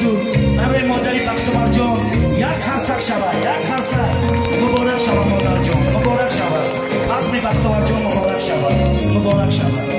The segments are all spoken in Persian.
آرزو برای مادری بختیار جان یک هرسک شود، یک هرسک مبارک شود مادر جان، مبارک شود عزم بختیار جان، مبارک شود، مبارک شود.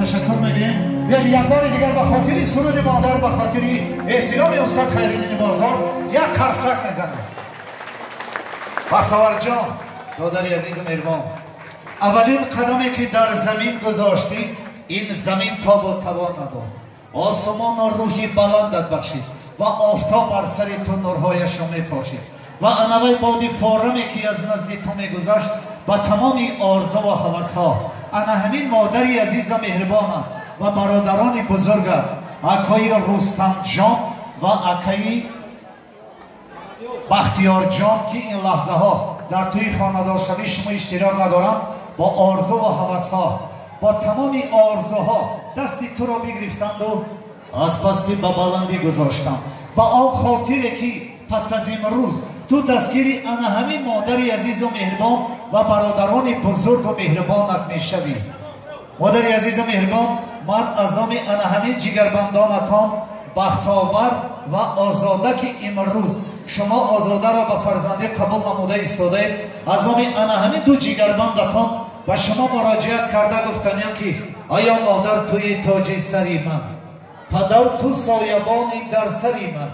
تشکر میگیم و یک بار دیگر به خاطر سرود مادر، به خاطر احترام استاد خیرالدین بازار یک قرصک میزنیم. بختیار جان دادری عزیز مهربان، اولین قدمی که در زمین گذاشتی این زمین تاب و توان نداد، آسمان و روحی بلندت بخشید و آفتاب بر سر تو نورهایش را میپاشید و انوی بادی فارمی که از نزد تو میگذشت با تمام آرزو و هوسها. انا همین مادری عزیز مهربانم و برادران بزرگم اکای رستم جان و اکای بختیار جان که این لحظه ها در توی خاندار شوی شما اشتراک ندارم، با آرزو و هوسها با تمام آرزوها دستی تو را بگرفتند و از پستی به بلندی گذاشتم. با آن خاطره که پس از امروز تو دستگیری انا همین مادری عزیز و مهربان و برادران بزرگ و مهربانت میشوی. مادری عزیز و مهربان، من از انا همین جگربندانتان بختاور و آزاده که امروز شما آزاده را به فرزندی قبول نموده ایستادید، از انا همین دو جگربندتان و شما مراجعت کرده گفتنیم که آیا مادر توی تاج سری من، پدر تو سایبانی در سری من،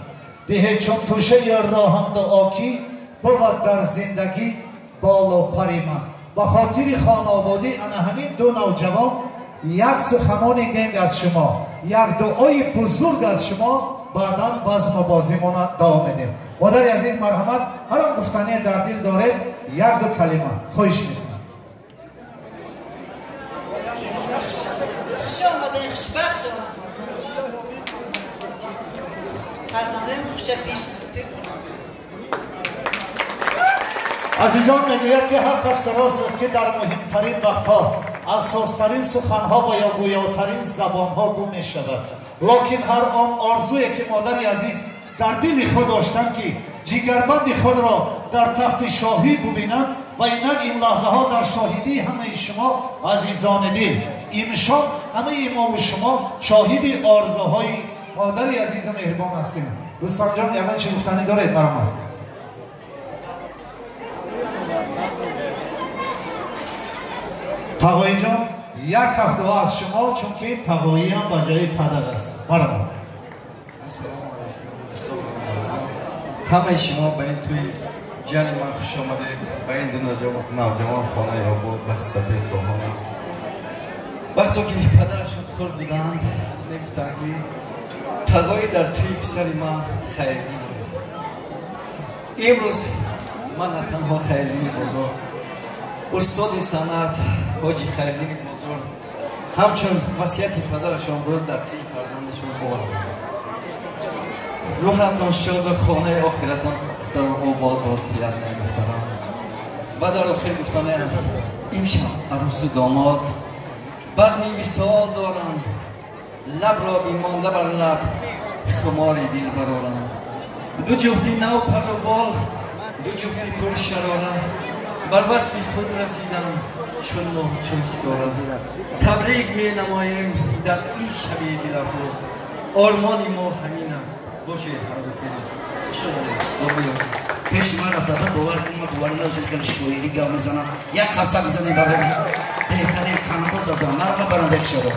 ده چون توشه راهند و آکی بود در زندگی بالا پری من. به خاطر خانوادی انا همین دو نوجوان یک سخنان گنگ از شما، یک دعای بزرگ از شما، بعدا بزم بازیمون دوام میدیم. مادر عزیز مرحمت، هر آن گفتنی در دل داره یک دو کلمه خواهش میکنم. خوش آمدین، خوشبخت شما فرزندان خوش پیش. عزیزان میگوید که حق است، راست است که در مهمترین وقتها اساسترین سخنها و یا گویاترین زبانها گم می شود، لیکن هر آن آرزویی که مادری عزیز در دل خود داشتند که جگربند خود را در تخت شاهی ببینند و اینک این لحظه ها در شاهدی همه شما عزیزان دل، امشب همه ما و شما شاهد آرزوهای مادری عزیز مهربان هستیم. رستم جان یمن چه گفتنی دارید برام؟ تقایی جان یک هفته ها از شما، چون که تقایی هم با جای پدر است. برام همه شما به این توی جان من خوش آمدید به این دو نوجوان خانه آباد بخت سفید خواهان. وقتی که پدرشون خورد بودند میگفتند که تدایی در توی پسر من خیلی بود. امروز من تنها خیلی بزرگ استاد صنعت حاجی خیلی بزرگ همچون وصیت پدرشون بود در توی فرزندشون بود. روحتان شاد و خانه آخرتان آباد باد یزد محترم. و در آخر گفتن امشب عروس و داماد بزمی وصال دارند، لب را بیمانده بر لب خمار دل برآرند. دو جفتی نو پر و بال، دو جفتی پر شراره، بر وصف خود رسیدند چون ماه چون ستاره. تبریک می نماییم در این شب دلافروز، آرمان ما همین است باشه هر دو فیروز. پیش من رفته باور کنم باور نشد که شویری گام میزنم یک قصه میزنی برای بهترین کانادا تازه مرا برنده شده.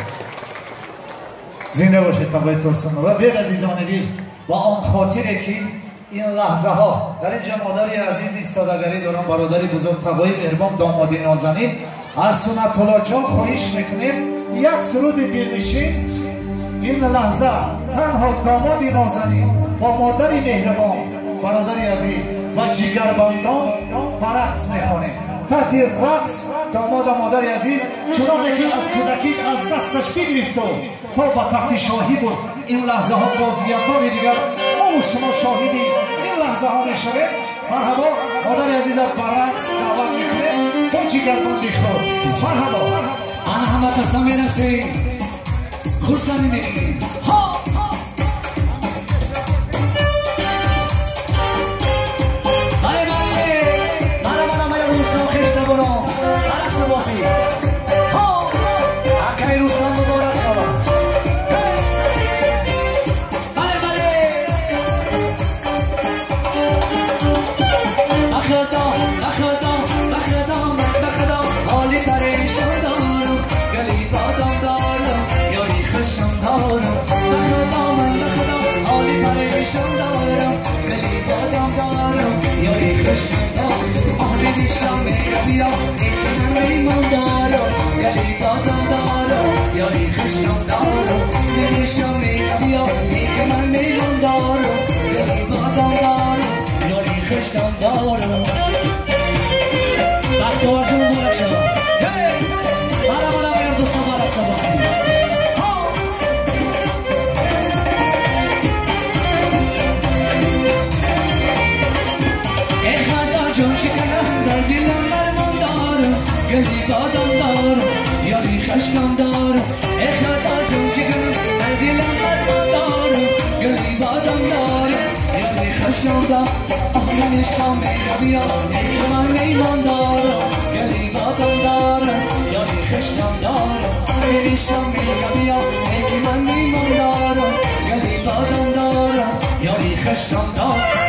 زنده باشید آقای ترسون. و بیاد عزیزان دل با آن خاطره که این لحظه ها در اینجا مادری عزیز ایستادگری دارم، برادری بزرگ تبایی مهربان دامادی نازنین از سنت الله جان خواهش میکنیم یک سرود دلنشین این لحظه تنها دامادی نازنین با مادری مهربان برادری عزیز و جگربندان برقص میخوانیم. تحت رقص داماد و مادری عزیز چنانه که از کودکی از دستش بگرفت تا به تخت شاهی بود. این لحظه ها باز یک بار دیگر ما و شما شاهدی این لحظه ها میشویم. مرحبا مادری عزیز برقص دعوت میکنه با جگربندی خود. مرحبا آن همه قسم میرسیم خورسانی میگیم Yari khashnam dar